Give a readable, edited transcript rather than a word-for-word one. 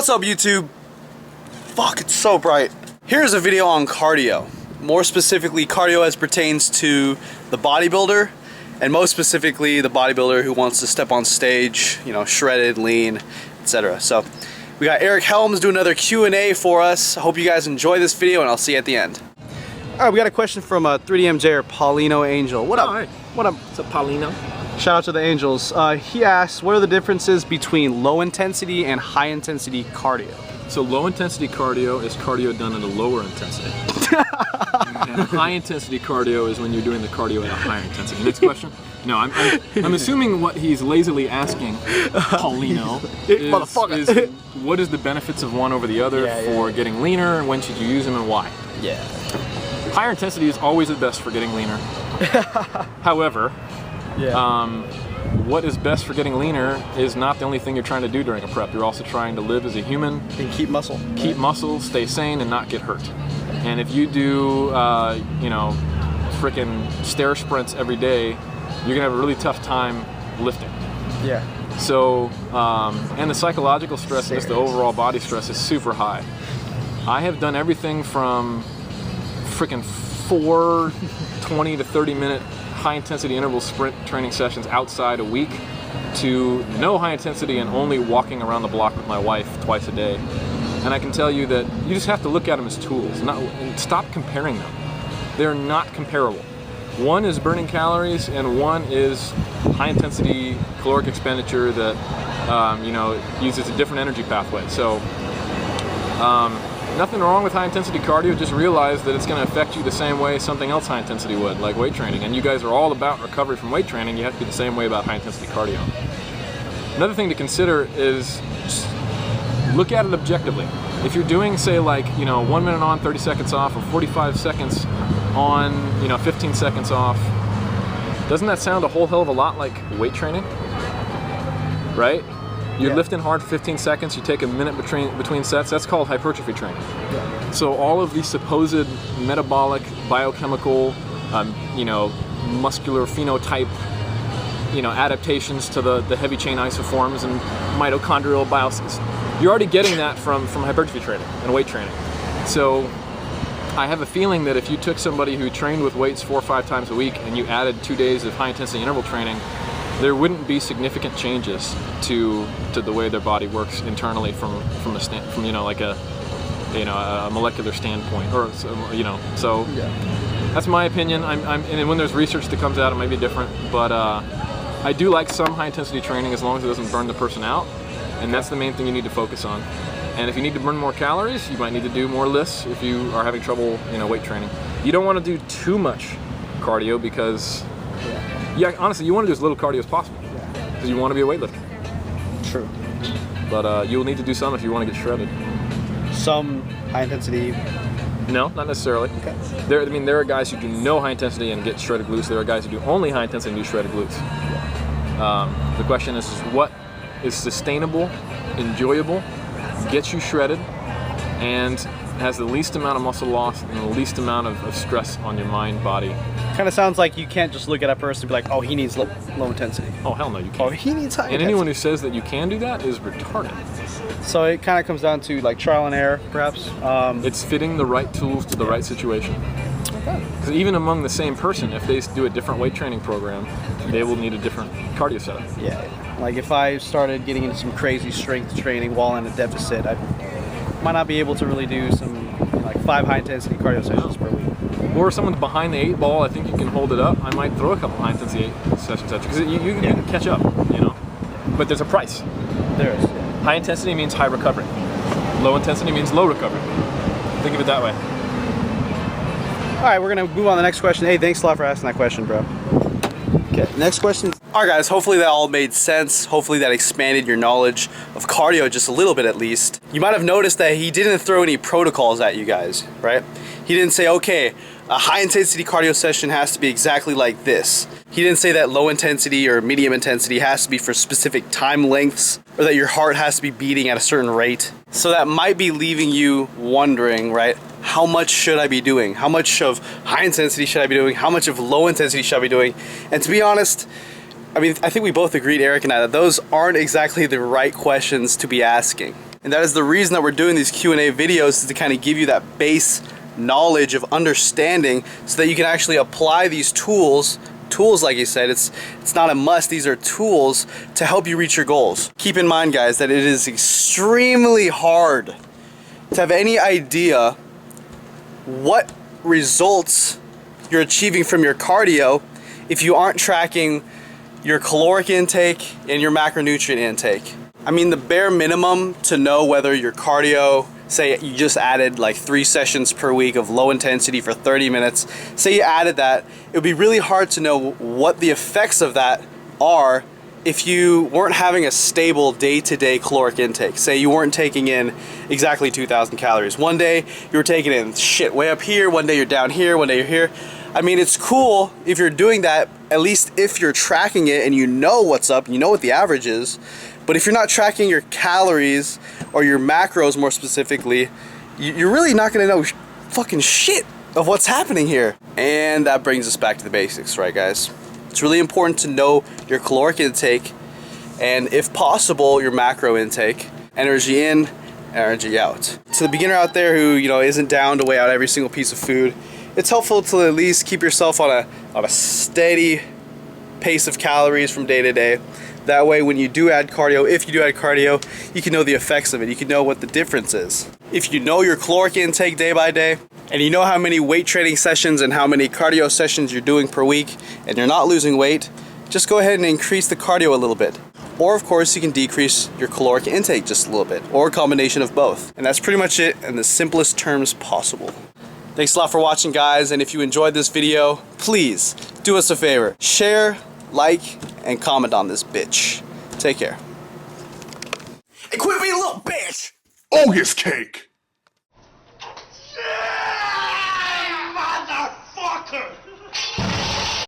What's up, YouTube? Fuck, it's so bright. Here's a video on cardio. More specifically, cardio as pertains to the bodybuilder, and most specifically, the bodybuilder who wants to step on stage, you know, shredded, lean, etc. So, we got Eric Helms do another Q&A for us. I hope you guys enjoy this video, and I'll see you at the end. All right, we got a question from 3DMJ or Paulino Angel. What up? Right. What up? What's up, Paulino? Shout out to the Angels. He asks, what are the differences between low intensity and high intensity cardio? So low intensity cardio is cardio done at a lower intensity. And high intensity cardio is when you're doing the cardio at a higher intensity. Next question? No, I'm assuming what he's lazily asking, Paulino, is what is the benefits of one over the other for getting leaner, and when should you use them and why? Yeah. Higher intensity is always the best for getting leaner. However, what is best for getting leaner is not the only thing you're trying to do during a prep. You're also trying to live as a human. And keep muscle. Keep muscle, stay sane, and not get hurt. And if you do, you know, frickin' stair sprints every day, you're gonna have a really tough time lifting. Yeah. So, and the psychological stress, just the overall body stress is super high. I have done everything from frickin' 4 20 to 30 minute high intensity interval sprint training sessions outside a week to no high intensity and only walking around the block with my wife twice a day. And I can tell you that you just have to look at them as tools, and stop comparing them. They're not comparable. One is burning calories and one is high intensity caloric expenditure that you know, uses a different energy pathway. So nothing wrong with high intensity cardio, just realize that it's going to affect you the same way something else high intensity would, like weight training. And you guys are all about recovery from weight training, you have to be the same way about high intensity cardio. Another thing to consider is just look at it objectively. If you're doing, say, like, you know, 1 minute on, 30 seconds off, or 45 seconds on, you know, 15 seconds off, doesn't that sound a whole hell of a lot like weight training? Right? You're lifting hard for 15 seconds, you take a minute between sets, that's called hypertrophy training. Yeah. So all of these supposed metabolic, biochemical, you know, muscular phenotype, you know, adaptations to the heavy chain isoforms and mitochondrial biosys, you're already getting that from hypertrophy training and weight training. So I have a feeling that if you took somebody who trained with weights 4 or 5 times a week and you added 2 days of high intensity interval training, there wouldn't be significant changes to the way their body works internally from you know, like a, you know, a molecular standpoint, or, you know, so that's my opinion. And when there's research that comes out, it might be different, but I do like some high intensity training as long as it doesn't burn the person out, and that's the main thing you need to focus on. And if you need to burn more calories, you might need to do more lifts if you are having trouble, you know, weight training. You don't want to do too much cardio because honestly, you want to do as little cardio as possible because you want to be a weightlifter. True. But you'll need to do some if you want to get shredded. Some high intensity? No, not necessarily. Okay. There are guys who do no high intensity and get shredded glutes. There are guys who do only high intensity and do shredded glutes. The question is what is sustainable, enjoyable, gets you shredded, and has the least amount of muscle loss and the least amount of stress on your mind, body. Kind of sounds like you can't just look at a person and be like, oh, he needs low intensity. Oh, hell no, you can't. Oh, he needs high intensity. And anyone who says that you can do that is retarded. So it kind of comes down to like trial and error, perhaps? It's fitting the right tools to the right situation. Okay. Because even among the same person, if they do a different weight training program, they will need a different cardio setup. Yeah. Like if I started getting into some crazy strength training while in a deficit, I might not be able to really do some like 5 high intensity cardio sessions per week. Or if someone's behind the 8 ball, I think you can hold it up. I might throw a couple high intensity sessions at you because you can catch up, you know. But there's a price. There is. High intensity means high recovery. Low intensity means low recovery. Think of it that way. All right, we're gonna move on to the next question. Hey, thanks a lot for asking that question, bro. Okay, next question. All right, guys, hopefully that all made sense. Hopefully that expanded your knowledge of cardio just a little bit at least. You might have noticed that he didn't throw any protocols at you guys, right? He didn't say, okay, a high intensity cardio session has to be exactly like this. He didn't say that low intensity or medium intensity has to be for specific time lengths, or that your heart has to be beating at a certain rate. So that might be leaving you wondering, right? How much should I be doing? How much of high intensity should I be doing? How much of low intensity should I be doing? And to be honest, I mean, I think we both agreed, Eric and I, that those aren't exactly the right questions to be asking. And that is the reason that we're doing these Q&A videos, is to kind of give you that base knowledge of understanding so that you can actually apply these tools. Tools, like you said, it's not a must. These are tools to help you reach your goals. Keep in mind, guys, that it is extremely hard to have any idea what results you're achieving from your cardio if you aren't tracking your caloric intake and your macronutrient intake. I mean, the bare minimum to know whether your cardio, say you just added like 3 sessions per week of low intensity for 30 minutes, say you added that, it would be really hard to know what the effects of that are if you weren't having a stable day-to-day caloric intake. Say you weren't taking in exactly 2,000 calories. One day you were taking in shit way up here, one day you're down here, one day you're here. I mean, it's cool if you're doing that, at least if you're tracking it and you know what's up, you know what the average is. But if you're not tracking your calories or your macros more specifically, you're really not gonna know fucking shit of what's happening here. And that brings us back to the basics, right, guys? It's really important to know your caloric intake and, if possible, your macro intake. Energy in, energy out. To the beginner out there who, you know, isn't down to weigh out every single piece of food, it's helpful to at least keep yourself on a steady pace of calories from day to day. That way, when you do add cardio, if you do add cardio, you can know the effects of it. You can know what the difference is. If you know your caloric intake day by day, and you know how many weight training sessions and how many cardio sessions you're doing per week, and you're not losing weight, just go ahead and increase the cardio a little bit. Or, of course, you can decrease your caloric intake just a little bit, or a combination of both. And that's pretty much it in the simplest terms possible. Thanks a lot for watching, guys, and if you enjoyed this video, please do us a favor. Share, like, and comment on this bitch. Take care. And quit being a little bitch! Ogus cake! Yeah, motherfucker!